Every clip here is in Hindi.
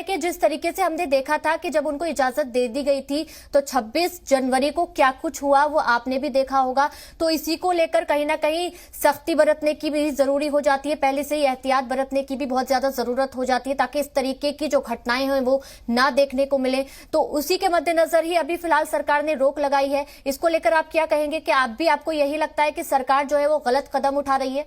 कि जिस तरीके से हमने देखा था कि जब उनको इजाजत दे दी गई थी तो 26 जनवरी को क्या कुछ हुआ वो आपने भी देखा होगा। तो इसी को लेकर कहीं ना कहीं सख्ती बरतने की भी जरूरी हो जाती है, पहले से ही एहतियात बरतने की भी बहुत ज्यादा जरूरत हो जाती है ताकि इस तरीके की जो घटनाएं हैं वो ना देखने को मिले। तो उसी के मद्देनजर ही अभी फिलहाल सरकार ने रोक लगाई है। इसको लेकर आप क्या कहेंगे कि आपको यही लगता है कि सरकार जो है वो गलत कदम उठा रही है?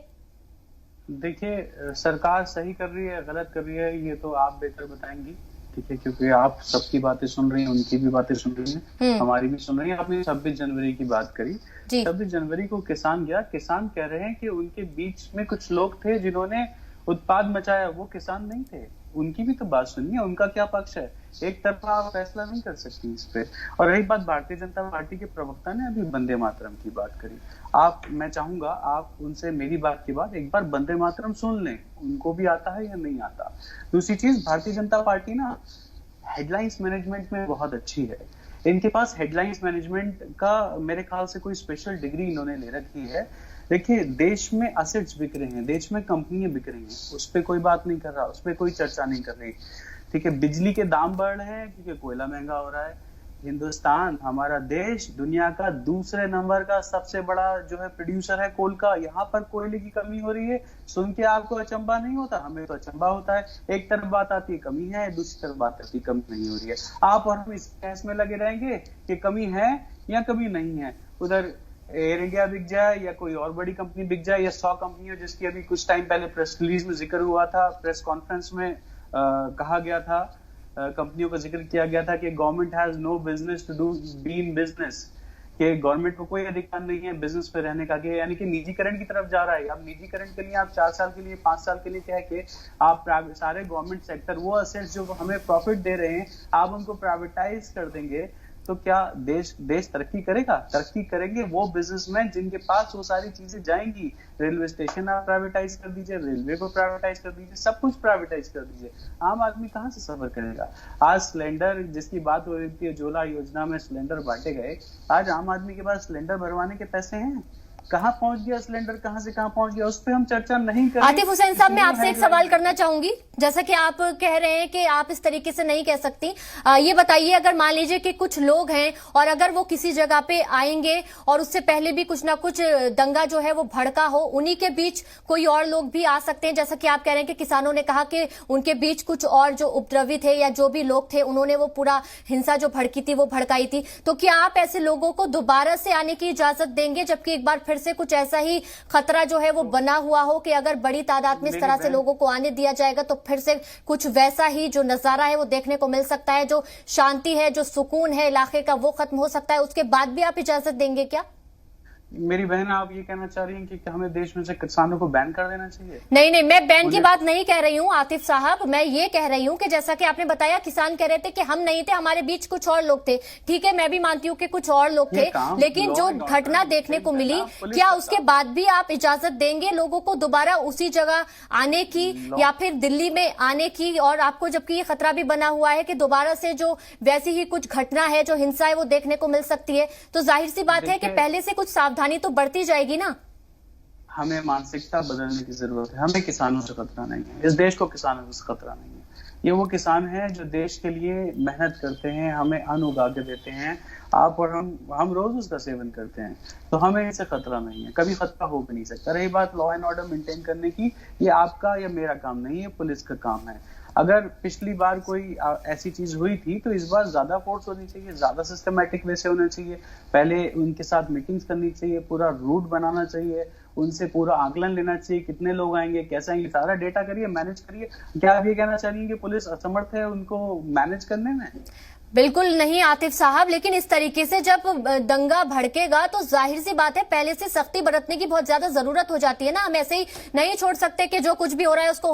देखिए, सरकार सही कर रही है गलत कर रही है ये तो आप बेहतर बताएंगी, ठीक है, क्योंकि आप सबकी बातें सुन रही हैं, उनकी भी बातें सुन रही हैं, हमारी भी सुन रही हैं। आपने 26 जनवरी की बात करी। 26 जनवरी को किसान गया, किसान कह रहे हैं कि उनके बीच में कुछ लोग थे जिन्होंने उत्पाद मचाया, वो किसान नहीं थे। उनकी भी तो बात सुनिए, उनका क्या पक्ष है। एक तरफा आप फैसला नहीं कर सकती इस पे। और रही बात भारतीय जनता पार्टी के प्रवक्ता ने अभी वंदे मातरम की बात करी, मैं चाहूंगा आप उनसे मेरी बात के बाद एक बार वंदे मातरम सुन लें, उनको भी आता है या नहीं आता। दूसरी चीज, भारतीय जनता पार्टी ना हेडलाइंस मैनेजमेंट में बहुत अच्छी है। इनके पास हेडलाइंस मैनेजमेंट का मेरे ख्याल से कोई स्पेशल डिग्री इन्होंने ले रखी है। देखिए, देश में असेट्स बिक रहे हैं, देश में कंपनियां बिक रही हैं, उस पर कोई बात नहीं कर रहा, उस पर कोई चर्चा नहीं कर रही, ठीक है। बिजली के दाम बढ़ रहे हैं क्योंकि कोयला महंगा हो रहा है। हिंदुस्तान, हमारा देश, दुनिया का दूसरे नंबर का सबसे बड़ा जो है प्रोड्यूसर है कोल का। यहाँ पर कोयले की कमी हो रही है, सुन के आपको अचंबा नहीं होता? हमें तो अचंबा होता है। एक तरफ बात आती है कमी है, दूसरी तरफ बात आती है कमी नहीं हो रही है। आप और हम इस बहस में लगे रहेंगे कि कमी है या कमी नहीं है। उधर एयर इंडिया बिक जाए या कोई और बड़ी कंपनी बिक जाए, या 100 कंपनियां जिसकी अभी कुछ टाइम पहले प्रेस रिलीज में जिक्र हुआ था, प्रेस कॉन्फ्रेंस में कहा गया था, कंपनियों का जिक्र किया गया था कि government has no business to do be in business, कि गवर्नमेंट को कोई अधिकार नहीं है बिजनेस पे रहने का, यानी कि निजीकरण की तरफ जा रहा है। अब निजीकरण के लिए आप 4 साल के लिए 5 साल के लिए कह के आप सारे गवर्नमेंट सेक्टर, वो असेट्स जो हमें प्रॉफिट दे रहे हैं, आप उनको प्राइवेटाइज कर देंगे तो क्या देश तरक्की करेगा? तरक्की करेंगे वो बिजनेसमैन जिनके पास वो सारी चीजें जाएंगी। रेलवे स्टेशन आप प्राइवेटाइज कर दीजिए, रेलवे को प्राइवेटाइज कर दीजिए, सब कुछ प्राइवेटाइज कर दीजिए। आम आदमी कहां से सफर करेगा? आज सिलेंडर जिसकी बात हो रही थी, उज्ज्वला योजना में सिलेंडर बांटे गए, आज आम आदमी के पास सिलेंडर भरवाने के पैसे हैं? कहाँ पहुंच गया सिलेंडर, कहाँ से कहाँ पहुंच गया, उस पर हम चर्चा नहीं करें। आतिफ हुसैन साहब, मैं आपसे एक सवाल करना चाहूंगी। जैसा कि आप कह रहे हैं कि आप इस तरीके से नहीं कह सकती, ये बताइए, अगर मान लीजिए कि कुछ लोग हैं और अगर वो किसी जगह पे आएंगे और उससे पहले भी कुछ ना कुछ दंगा जो है वो भड़का हो, उन्हीं के बीच कोई और लोग भी आ सकते हैं। जैसा कि आप कह रहे हैं कि किसानों ने कहा कि उनके बीच कुछ और जो उपद्रवी थे या जो भी लोग थे, उन्होंने वो पूरा हिंसा जो भड़की थी वो भड़काई थी। तो क्या आप ऐसे लोगों को दोबारा से आने की इजाजत देंगे, जबकि एक बार फिर से कुछ ऐसा ही खतरा जो है वो बना हुआ हो कि अगर बड़ी तादाद में इस तरह से लोगों को आने दिया जाएगा तो फिर से कुछ वैसा ही जो नजारा है वो देखने को मिल सकता है, जो शांति है, जो सुकून है इलाके का, वो खत्म हो सकता है? उसके बाद भी आप इजाजत देंगे क्या? मेरी बहन, आप ये कहना चाह रही हैं कि हमें देश में से किसानों को बैन कर देना चाहिए? नहीं, मैं बैन की बात नहीं कह रही हूँ आतिफ साहब। मैं ये कह रही हूँ कि जैसा कि आपने बताया, किसान कह रहे थे कि हम नहीं थे, हमारे बीच कुछ और लोग थे। ठीक है, मैं भी मानती हूँ कि कुछ और लोग थे, लेकिन जो घटना देखने को मिली, क्या उसके बाद भी आप इजाजत देंगे लोगों को दोबारा उसी जगह आने की या फिर दिल्ली में आने की? और आपको जबकि ये खतरा भी बना हुआ है कि दोबारा से जो वैसी ही कुछ घटना है, जो हिंसा है, वो देखने को मिल सकती है, तो जाहिर सी बात है कि पहले से कुछ सावधानी तो बढ़ती जाएगी ना। हमें मानसिकता बदलने की जरूरत है। हमें किसानों से खतरा नहीं है, इस देश को किसानों से खतरा नहीं है। ये वो किसान हैं जो देश के लिए मेहनत करते हैं, हमें अन्न उगा के देते हैं। आप और हम रोज उसका सेवन करते हैं, तो हमें इससे खतरा नहीं है, कभी खतरा हो भी नहीं सकता। रही बात लॉ एंड ऑर्डर मेंटेन करने की, ये आपका या मेरा काम नहीं है, पुलिस का काम है। अगर पिछली बार कोई ऐसी चीज हुई थी तो इस बार ज्यादा फोर्स होनी चाहिए, ज्यादा सिस्टमैटिक वे से होना चाहिए। पहले उनके साथ मीटिंग्स करनी चाहिए, पूरा रूट बनाना चाहिए, उनसे पूरा आकलन लेना चाहिए, कितने लोग आएंगे, कैसे आएंगे, सारा डेटा करिए, मैनेज करिए। क्या आप ये कहना चाह रही हैं कि पुलिस असमर्थ है उनको मैनेज करने में? बिल्कुल नहीं आतिफ साहब, लेकिन इस तरीके से जब दंगा भड़केगा तो जाहिर सी बात है पहले से सख्ती बरतने की बहुत ज्यादा जरूरत हो जाती है ना। हम ऐसे ही नहीं छोड़ सकते कि जो कुछ भी हो रहा है उसको